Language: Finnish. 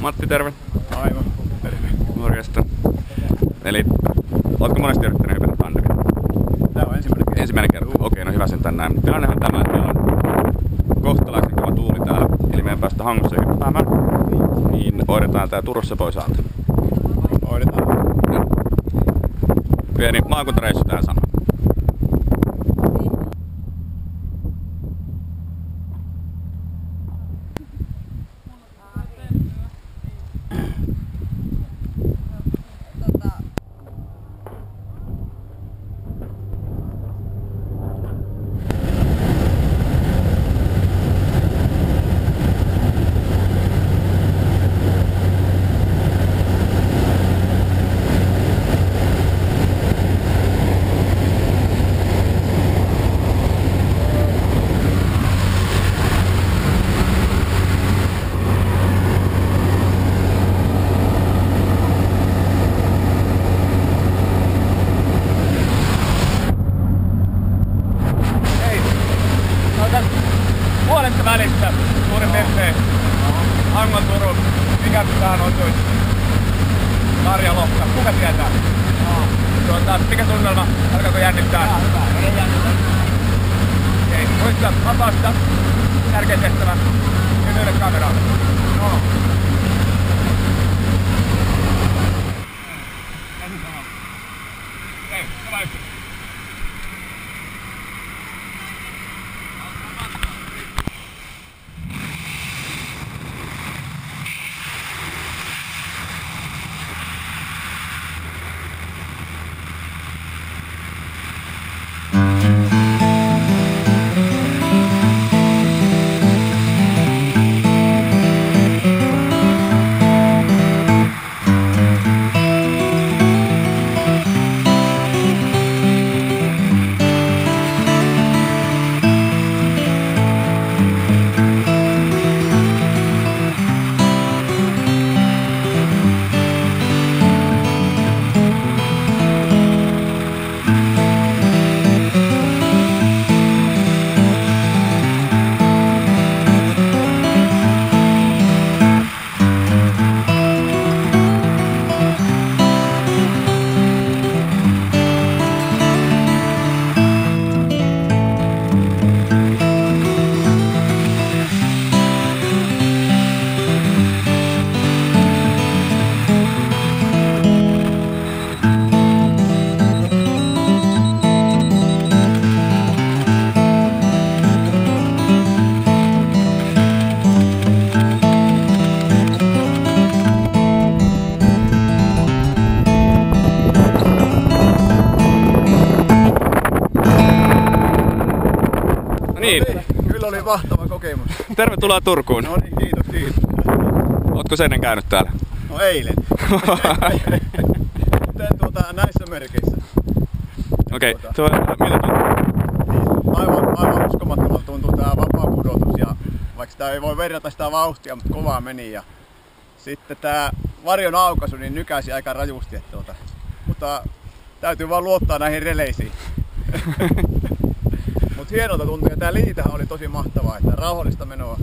Matti, terve. Aivan, terve. Morjesta. Eli, ootko monesti yrittänyt hypätä tandemia? Tää on ensimmäinen kerta. Ensimmäinen kerta. Okei, no hyvä sen tänään. Tilannehan on tämä, että meillä on kohtalaisen kova tuuli täällä. Eli meidän päästä Hangossa hyppäämään. Niin oidetaan tää Turussa pois alta. Oidetaan. Pieni maakuntareissu tähän sanoa. Puolesta välistä suurin piirtein Hangon Turun. Mikä tähän osuisi? Karjalohta. Kuka tietää? Mikä tunnelma? Alkaako jännittää? Hyvä, ei jännitä. Okei, muista vapaasta. Tärkein tehtävä. Nyt kameraan. No. Okei, hyvä yksi. Niin. Kyllä oli mahtava kokemus. Tervetuloa Turkuun. No niin, kiitos. Ootko sen ennen käynyt täällä? No eilen. Näissä merkeissä. Okei, millä tuntuu? Aivan uskomattomalta tuntuu tää vapaa pudotus ja vaikka sitä ei voi verrata sitä vauhtia, mutta kovaa meni ja sitten tää varjon aukaisu niin nykäisi aika rajusti, mutta täytyy vaan luottaa näihin releisiin. Mut hienolta tuntui ja tää liitähän oli tosi mahtavaa, että rauhallista menoa.